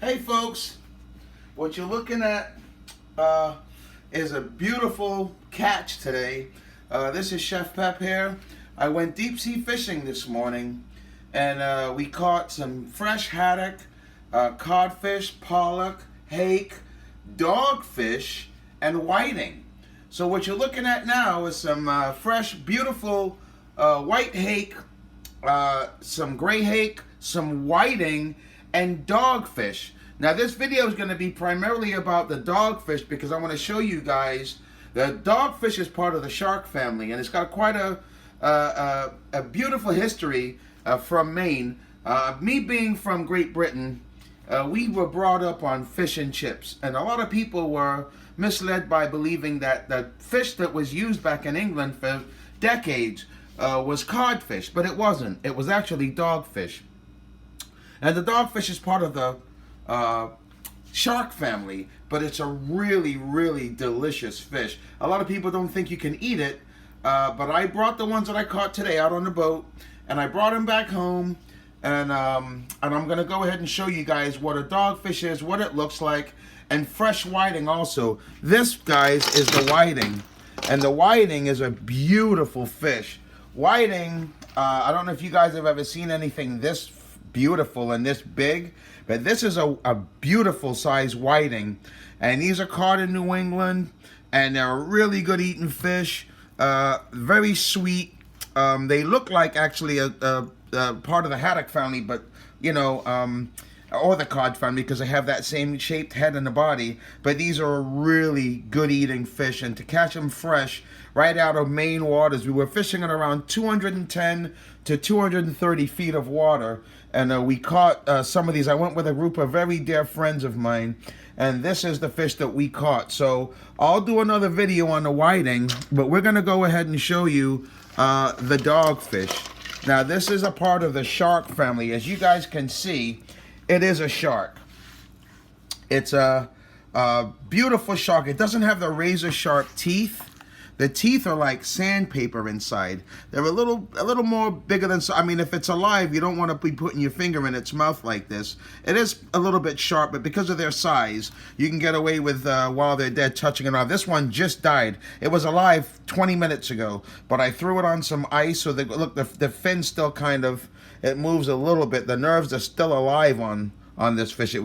Hey folks, what you're looking at is a beautiful catch today. This is Chef Pep here. I went deep sea fishing this morning and we caught some fresh haddock, codfish, pollock, hake, dogfish, and whiting. So what you're looking at now is some fresh, beautiful white hake, some gray hake, some whiting, and dogfish. Now this video is going to be primarily about the dogfish because I want to show you guys that dogfish is part of the shark family, and it's got quite a beautiful history from Maine. Me being from Great Britain, we were brought up on fish and chips, and a lot of people were misled by believing that the fish that was used back in England for decades was codfish, but it wasn't. It was actually dogfish. And the dogfish is part of the shark family, but it's a really, really delicious fish. A lot of people don't think you can eat it, but I brought the ones that I caught today out on the boat, and I brought them back home, and I'm going to go ahead and show you guys what a dogfish is, what it looks like, and fresh whiting also. This, guys, is the whiting, and the whiting is a beautiful fish. Whiting, I don't know if you guys have ever seen anything this beautiful and this big, but this is a beautiful size whiting, and these are caught in New England, and they're a really good eating fish, very sweet. They look like actually a part of the haddock family, but you know, or the cod family, because they have that same shaped head in the body. But these are a really good eating fish, and to catch them fresh right out of Maine waters, we were fishing at around 210 to 230 feet of water, and we caught some of these. I went with a group of very dear friends of mine, and this is the fish that we caught. So I'll do another video on the whiting, but we're gonna go ahead and show you the dogfish. Now this is a part of the shark family. As you guys can see, it is a shark. It's a beautiful shark. It doesn't have the razor sharp teeth. The teeth are like sandpaper inside. They're a little more bigger than, I mean, if it's alive, you don't want to be putting your finger in its mouth like this. It is a little bit sharp, but because of their size, you can get away with, while they're dead, touching it off. This one just died. It was alive 20 minutes ago, but I threw it on some ice, so look, the fin still kind of, it moves a little bit. The nerves are still alive on this fish. It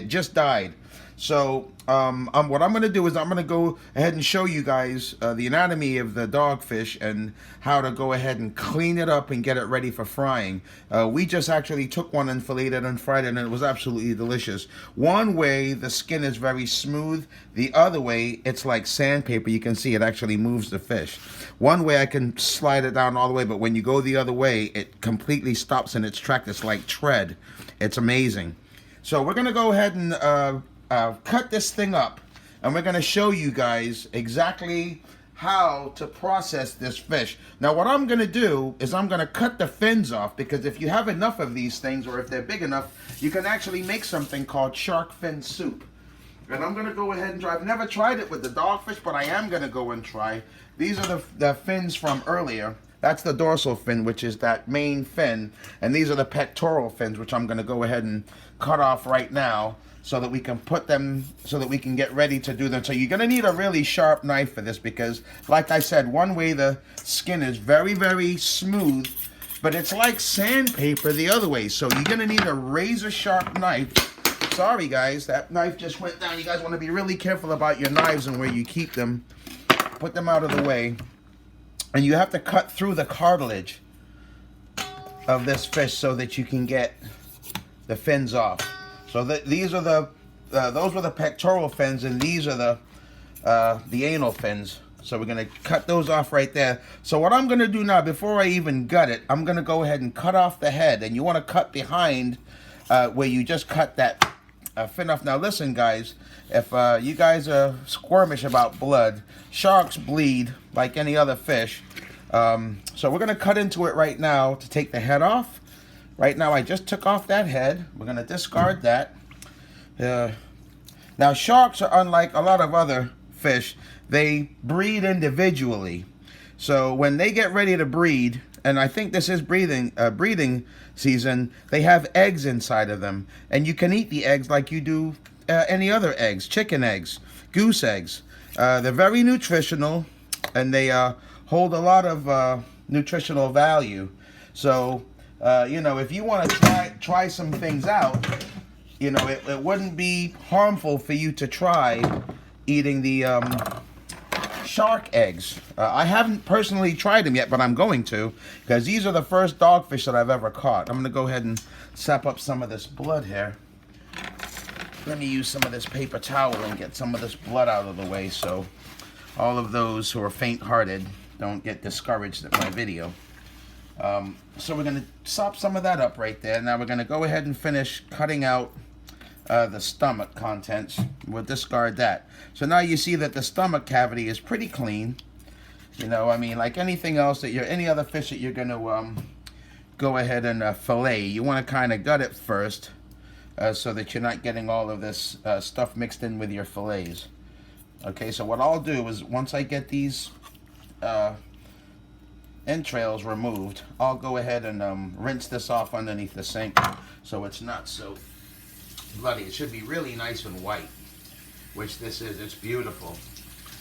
just died. So what I'm going to do is I'm going to go ahead and show you guys the anatomy of the dogfish and how to go ahead and clean it up and get it ready for frying. We just actually took one and filleted and fried it, and it was absolutely delicious. One way, the skin is very smooth. The other way, it's like sandpaper. You can see it actually moves the fish. One way I can slide it down all the way, but when you go the other way, it completely stops in its track. It's like tread. It's amazing. So we're going to go ahead and cut this thing up, and we're going to show you guys exactly how to process this fish. Now what I'm going to do is I'm going to cut the fins off, because if you have enough of these things, or if they're big enough, you can actually make something called shark fin soup. And I'm going to go ahead and try. I've never tried it with the dogfish, but I am going to go and try. These are the fins from earlier. That's the dorsal fin, which is that main fin, and these are the pectoral fins, which I'm going to go ahead and cut off right now, so that we can put them, so that we can get ready to do them. So you're going to need a really sharp knife for this, because like I said, one way the skin is very, very smooth, but it's like sandpaper the other way. So you're going to need a razor sharp knife. Sorry guys, that knife just went down. You guys want to be really careful about your knives and where you keep them. Put them out of the way. And you have to cut through the cartilage of this fish so that you can get the fins off. So these are those were the pectoral fins, and these are the anal fins. So we're going to cut those off right there. So what I'm going to do now, before I even gut it, I'm going to go ahead and cut off the head. And you want to cut behind where you just cut that fin off. Now listen guys, if you guys are squirmish about blood, sharks bleed like any other fish. So we're going to cut into it right now to take the head off. Right now I just took off that head. We're going to discard that. Now sharks are unlike a lot of other fish. They breed individually. So when they get ready to breed, and I think this is breeding season, they have eggs inside of them. And you can eat the eggs like you do any other eggs, chicken eggs, goose eggs. They're very nutritional, and they hold a lot of nutritional value. So, you know, if you want to try some things out, you know, it wouldn't be harmful for you to try eating the shark eggs. I haven't personally tried them yet, but I'm going to, because these are the first dogfish that I've ever caught. I'm going to go ahead and sap up some of this blood here. Let me use some of this paper towel and get some of this blood out of the way, so all of those who are faint-hearted don't get discouraged at my video. So we're going to sop some of that up right there. Now we're going to go ahead and finish cutting out the stomach contents. We'll discard that. So now you see that the stomach cavity is pretty clean. You know, I mean, like anything else that any other fish that you're going to go ahead and fillet, you want to kind of gut it first, so that you're not getting all of this stuff mixed in with your fillets. Okay, so what I'll do is once I get these entrails removed, I'll go ahead and rinse this off underneath the sink so it's not so bloody. It should be really nice and white, which this is. It's beautiful.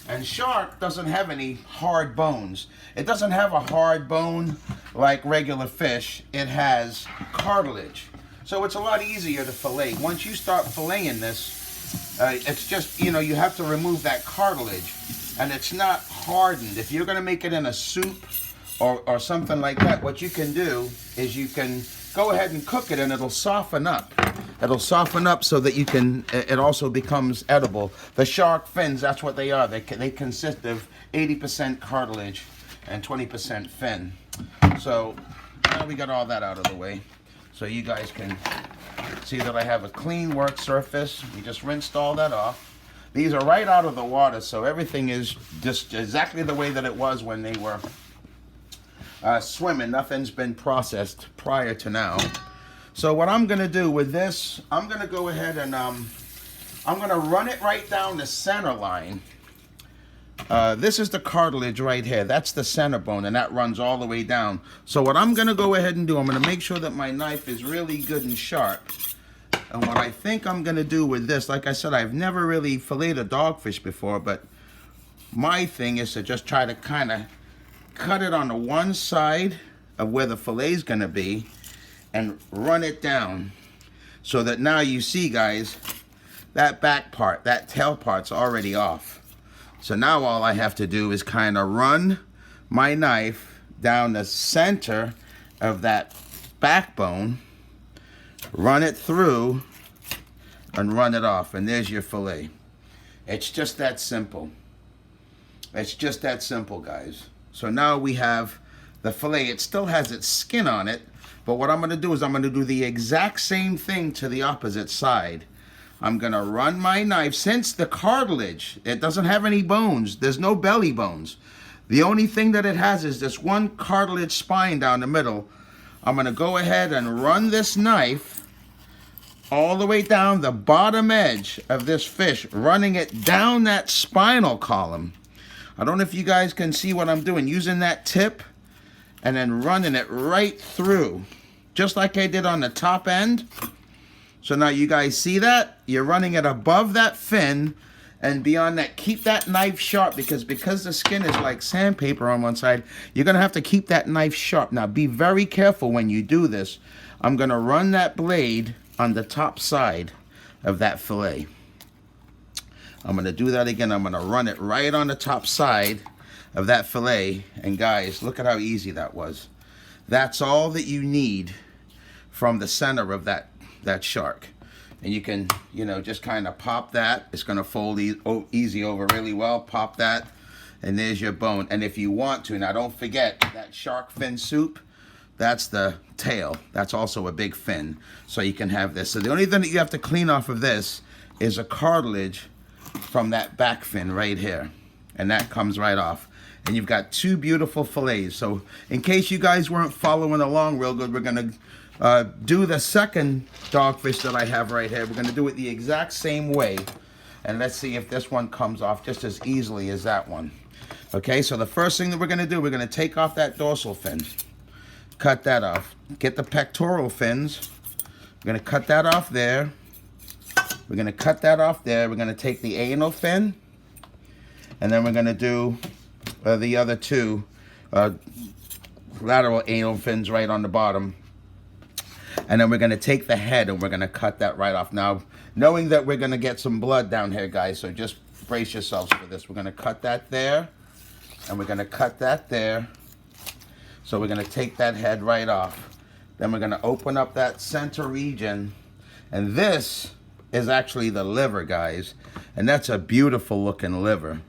And shark doesn't have any hard bones. It doesn't have a hard bone like regular fish. It has cartilage. So it's a lot easier to fillet. Once you start filleting this, it's just, you know, you have to remove that cartilage, and it's not hardened. If you're going to make it in a soup or something like that, what you can do is you can go ahead and cook it, and it'll soften up. It'll soften up so that you can, it also becomes edible. The shark fins, that's what they are. They consist of 80% cartilage and 20% fin. So now we got all that out of the way. So you guys can see that I have a clean work surface. We just rinsed all that off. These are right out of the water, so everything is just exactly the way that it was when they were swimming. Nothing's been processed prior to now. So what I'm going to do with this, I'm going to go ahead and I'm going to run it right down the center line. This is the cartilage right here. That's the center bone, and that runs all the way down. So what I'm going to go ahead and do, I'm going to make sure that my knife is really good and sharp. And what I think I'm going to do with this, like I said, I've never really filleted a dogfish before, but my thing is to just try to kind of cut it on the one side of where the fillet is going to be and run it down, so that now you see, guys, that back part, that tail part's already off. So now all I have to do is kind of run my knife down the center of that backbone, run it through, and run it off, and there's your fillet. It's just that simple. It's just that simple, guys. So now we have the fillet. It still has its skin on it, but what I'm going to do is I'm going to do the exact same thing to the opposite side. I'm going to run my knife, since the cartilage, it doesn't have any bones. There's no belly bones. The only thing that it has is this one cartilage spine down the middle. I'm going to go ahead and run this knife all the way down the bottom edge of this fish, running it down that spinal column. I don't know if you guys can see what I'm doing, using that tip and then running it right through, just like I did on the top end. So now you guys see that? You're running it above that fin, and beyond that, keep that knife sharp, because the skin is like sandpaper on one side, you're going to have to keep that knife sharp. Now be very careful when you do this. I'm going to run that blade on the top side of that fillet. I'm going to do that again. I'm going to run it right on the top side of that fillet. And guys, look at how easy that was. That's all that you need from the center of that shark. And you can, you know, just kind of pop that. It's going to fold easy over really well. Pop that, and there's your bone. And if you want to, now don't forget that shark fin soup, that's the tail. That's also a big fin. So you can have this. So the only thing that you have to clean off of this is a cartilage from that back fin right here. And that comes right off. And you've got two beautiful fillets. So in case you guys weren't following along real good, we're going to do the second dogfish that I have right here. We're going to do it the exact same way. And let's see if this one comes off just as easily as that one. Okay, so the first thing that we're going to do, we're going to take off that dorsal fin. cut that off. Get the pectoral fins. We're gonna cut that off there. We're gonna cut that off there. We're gonna take the anal fin, and then we're gonna do the other two lateral anal fins right on the bottom. And then we're gonna take the head and we're gonna cut that right off. Now, knowing that we're gonna get some blood down here, guys, so just brace yourselves for this. We're gonna cut that there, and we're gonna cut that there. So we're gonna take that head right off. Then we're gonna open up that center region, and this is actually the liver, guys. And that's a beautiful looking liver.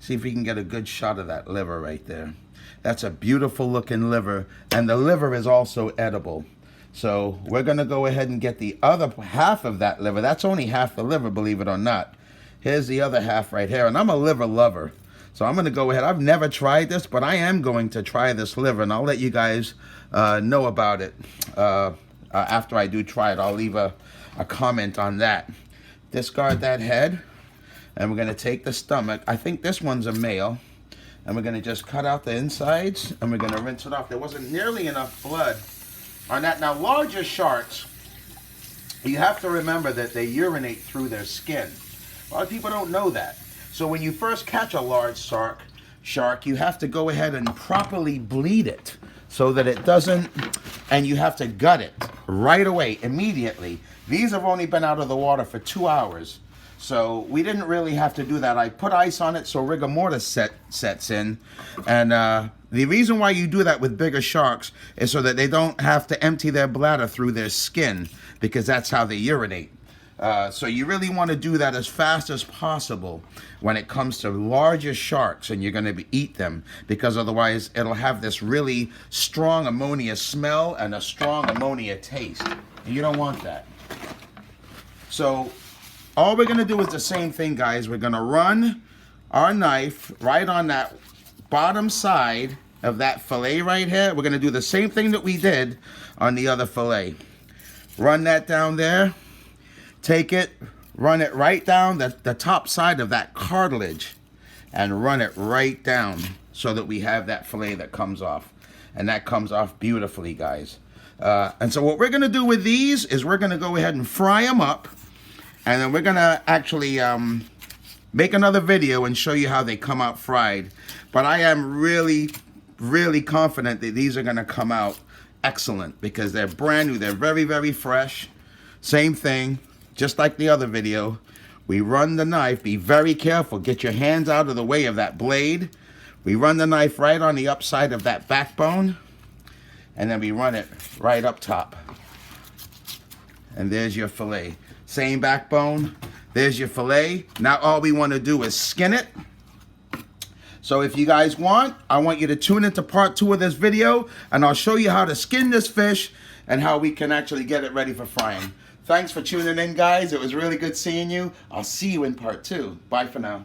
See if we can get a good shot of that liver right there. That's a beautiful looking liver, and the liver is also edible. So we're gonna go ahead and get the other half of that liver. That's only half the liver, believe it or not. Here's the other half right here, and I'm a liver lover. So I'm gonna go ahead, I've never tried this, but I am going to try this liver, and I'll let you guys know about it after I do try it. I'll leave a comment on that. Discard that head, and we're gonna take the stomach. I think this one's a male, and we're gonna just cut out the insides, and we're gonna rinse it off. There wasn't nearly enough blood on that. Now, larger sharks, you have to remember that they urinate through their skin. A lot of people don't know that. So when you first catch a large shark, you have to go ahead and properly bleed it so that it doesn't, and you have to gut it right away, immediately. These have only been out of the water for 2 hours, so we didn't really have to do that. I put ice on it so rigor mortis sets in, and the reason why you do that with bigger sharks is so that they don't have to empty their bladder through their skin, because that's how they urinate. So you really want to do that as fast as possible when it comes to larger sharks and you're going to eat them, because otherwise it'll have this really strong ammonia smell and a strong ammonia taste. And you don't want that. So all we're going to do is the same thing, guys. We're going to run our knife right on that bottom side of that fillet right here. We're going to do the same thing that we did on the other fillet. Run that down there. Take it, run it right down the top side of that cartilage, and run it right down so that we have that fillet that comes off. And that comes off beautifully, guys. And so what we're going to do with these is we're going to go ahead and fry them up, and then we're going to actually make another video and show you how they come out fried. But I am really, really confident that these are going to come out excellent, because they're brand new. They're very, very fresh. Same thing. Just like the other video, we run the knife. Be very careful. Get your hands out of the way of that blade. We run the knife right on the upside of that backbone, and then we run it right up top. And there's your fillet. Same backbone. There's your fillet. Now all we want to do is skin it. So if you guys want, I want you to tune into part 2 of this video, and I'll show you how to skin this fish and how we can actually get it ready for frying. Thanks for tuning in, guys. It was really good seeing you. I'll see you in part 2. Bye for now.